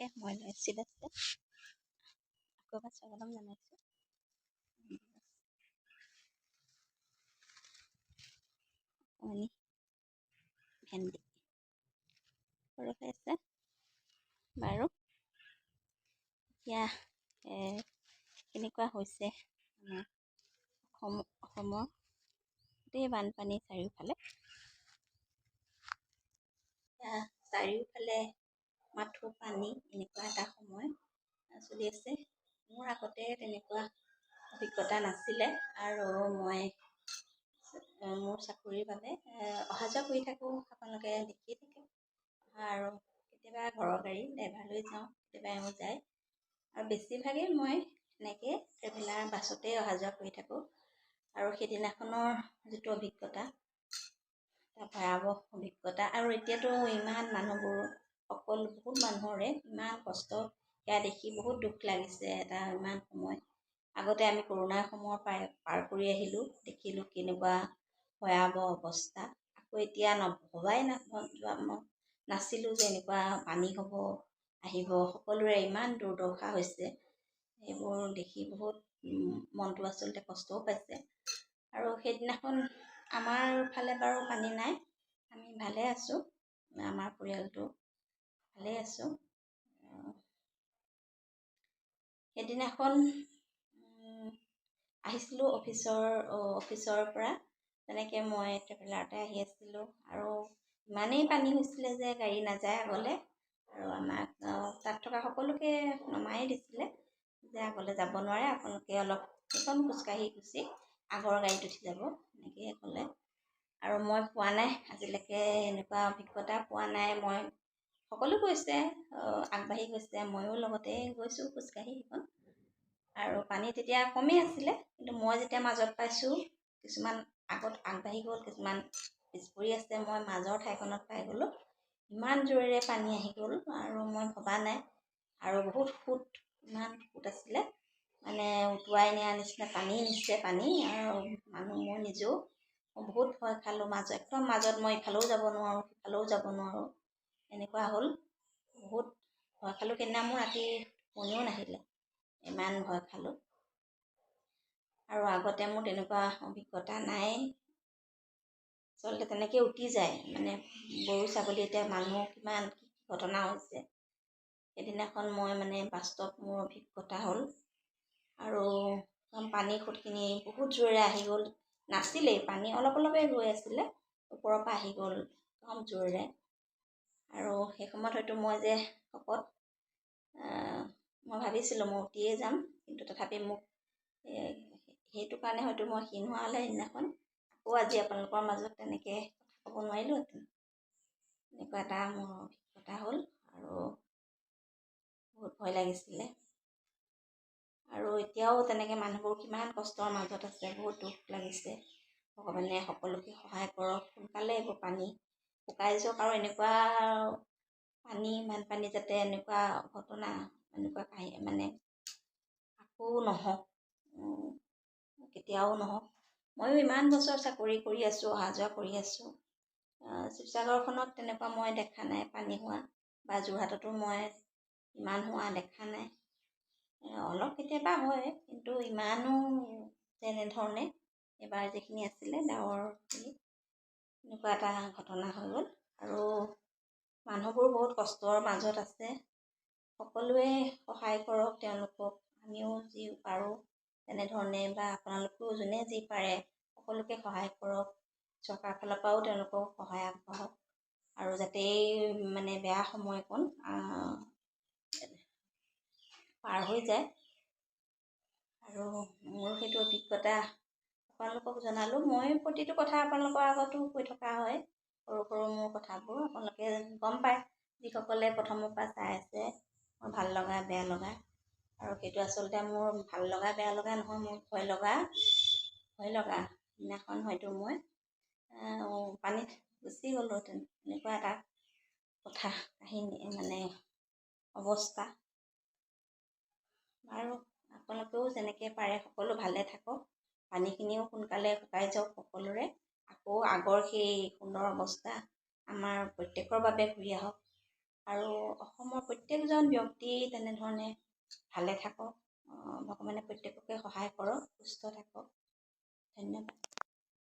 আপোনালোকে মই লৈছিল আছে আকৌ এবাৰ স্বাগতম জনাইছোঁ। অকণি ভেন্দি সৰু হৈ আছে বাৰু। এতিয়া কেনেকুৱা হৈছে আমাৰ অসমৰ গোটেই বানপানী চাৰিওফালে। চাৰিওফালে মাথো পানী, এনেকুৱা এটা সময় চলি আছে। মোৰ আগতে তেনেকুৱা অভিজ্ঞতা নাছিলে আৰু মই মোৰ চাকৰিৰ বাবে অহা যোৱা কৰি থাকোঁ। আপোনালোকে দেখিয়ে থাকে আৰু কেতিয়াবা ঘৰৰ গাড়ী ড্ৰাইভাৰ লৈ যাওঁ, কেতিয়াবা এওঁ যায় আৰু বেছিভাগেই মই এনেকৈ ট্ৰেভেলাৰ বাছতেই অহা যোৱা কৰি থাকোঁ। আৰু সেইদিনাখনৰ যিটো অভিজ্ঞতা, এটা ভয়াৱহ অভিজ্ঞতা। আৰু এতিয়াতো ইমান মানুহবোৰ বহুত মানুহৰে ইমান কষ্ট, সেয়া দেখি বহুত দুখ লাগিছে। এটা ইমান সময় আগতে আমি কৰোণাৰ সময় পাৰ কৰি আহিলোঁ, দেখিলোঁ কেনেকুৱা ভয়াৱহ অৱস্থা। আকৌ এতিয়া ভবাই নাছিলোঁ যে এনেকুৱা পানী হ'ব আহিব। সকলোৰে ইমান দুৰ্দশা হৈছে, সেইবোৰ দেখি বহুত মনটো আচলতে কষ্টও পাইছে। আৰু সেইদিনাখন আমাৰ ফালে বাৰু পানী নাই, আমি ভালে আছোঁ, আমাৰ পৰিয়ালটো ভালে আছোঁ। সেইদিনাখন আহিছিলোঁ অফিচৰ পৰা। তেনেকৈ মই ট্ৰেভেলাৰতে আহি আছিলোঁ আৰু ইমানেই পানী হৈছিলে যে গাড়ী নাযায় আগলৈ। আৰু আমাক তাত থকা সকলোকে নমাই দিছিলে যে আগলৈ যাব নোৱাৰে, আপোনালোকে অলপ সেইখন খোজকাঢ়ি গুচি আগৰ গাড়ীত উঠি যাব, এনেকৈ ক'লে। আৰু মই পোৱা নাই আজিলৈকে, এনেকুৱা অভিজ্ঞতা পোৱা নাই। মই সকলো গৈছে, আগবাঢ়ি গৈছে, ময়ো লগতে গৈছোঁ খোজকাঢ়ি সেইখন। আৰু পানী তেতিয়া কমেই আছিলে, কিন্তু মই যেতিয়া মাজত পাইছোঁ, কিছুমান আগত আগবাঢ়ি গ'ল, কিছুমান পিছ পৰি আছে, মই মাজৰ ঠাইখনত পাই গ'লোঁ। ইমান জোৰেৰে পানী আহি গ'ল আৰু মই ভবা নাই। আৰু বহুত ইমান সোঁত আছিলে, মানে উটুৱাই নিয়াৰ নিচিনা পানী নিছে পানী। আৰু মই নিজেও বহুত ভয় খালোঁ। একদম মাজত মই ইফালেও যাব নোৱাৰোঁ, সিফালেও যাব নোৱাৰোঁ, এনেকুৱা হ'ল। বহুত ভয় খালোঁ। সেইদিনা মোৰ ৰাতি টোপনিও নাহিলে, ইমান ভয় খালোঁ। আৰু আগতে মোৰ তেনেকুৱা অভিজ্ঞতা নাই। আচলতে তেনেকৈ উটি যায়, মানে গৰু ছাগলী, এতিয়া মানুহ কিমান কি ঘটনা হৈছে। সেইদিনাখন মই মানে বাস্তৱ মোৰ অভিজ্ঞতা হ'ল। আৰু পানী সোঁতখিনি বহুত জোৰেৰে আহি গ'ল, নাছিলেই পানী, অলপ অলপেই গৈ আছিলে, ওপৰৰ পৰা আহি গ'ল একদম জোৰেৰে। আৰু সেই সময়ত হয়তো মই যে শকত, মই ভাবিছিলোঁ মই উঠিয়ে যাম, কিন্তু তথাপি মোক সেইটো কাৰণে হয়তো মই ক্ষীণ হোৱা হ'লে সেইদিনাখন আকৌ আজি আপোনালোকৰ মাজত তেনেকৈ কথা ক'ব নোৱাৰিলোঁহেঁতেন। এনেকুৱা এটা মোৰ অভিজ্ঞতা হ'ল আৰু বহুত ভয় লাগিছিলে। আৰু এতিয়াও তেনেকৈ মানুহবোৰ কিমান কষ্টৰ মাজত আছে, বহুত দুখ লাগিছে। ভগৱানে সকলোকে সহায় কৰক, সোনকালে এইবোৰ পানী শুকাই যাওক। আৰু এনেকুৱা বানপানী যাতে এনেকুৱা ঘটনা, এনেকুৱা মানে আকৌ নহওক, কেতিয়াও নহওক। ময়ো ইমান বছৰ চাকৰি কৰি আছোঁ, অহা যোৱা কৰি আছোঁ, শিৱসাগৰখনত তেনেকুৱা মই দেখা নাই পানী হোৱা, বা যোৰহাটতো মই ইমান হোৱা দেখা নাই। অলপ কেতিয়াবা হয়, কিন্তু ইমানো তেনেধৰণে এবাৰ যিখিনি আছিলে ডাৱৰখিনি, এনেকুৱা এটা ঘটনা হৈ গ'ল। আৰু মানুহবোৰ বহুত কষ্টৰ মাজত আছে। সকলোৱে সহায় কৰক তেওঁলোকক, আমিও যি পাৰোঁ তেনেধৰণে, বা আপোনালোকেও যোনে যি পাৰে সকলোকে সহায় কৰক। চৰকাৰৰ ফালৰ পৰাও তেওঁলোকক সহায় আগবঢ়াওক, আৰু যাতে মানে বেয়া সময়কণ পাৰ হৈ যায়। আৰু মোৰ সেইটো অভিজ্ঞতা আপোনালোকক জনালোঁ। মই প্ৰতিটো কথা আপোনালোকৰ আগতো কৈ থকা হয়, সৰু সৰু মোৰ কথাবোৰ আপোনালোকে গম পায়, যিসকলে প্ৰথমৰ পৰা চাই আছে। মোৰ ভাল লগা, বেয়া লগা, আৰু সেইটো আচলতে মোৰ ভাল লগা বেয়া লগা নহয়, মোৰ ভয় লগা। দিনাখন হয়তো মই পানীত গুচি গ'লোহেঁতেন, এনেকুৱা এটা কথা কাহিনী, মানে অৱস্থা। আৰু আপোনালোকেও যেনেকৈ পাৰে সকলো ভালে থাকক, পানীখিনিও সোনকালে শুকাই যাওক সকলোৰে, আকৌ আগৰ সেই সুন্দৰ অৱস্থা আমাৰ প্ৰত্যেকৰ বাবে ঘূৰি আহক। আৰু অসমৰ প্ৰত্যেকজন ব্যক্তি তেনেধৰণে ভালে থাকক, ভগৱানে প্ৰত্যেককে সহায় কৰক, সুস্থ থাকক। ধন্যবাদ।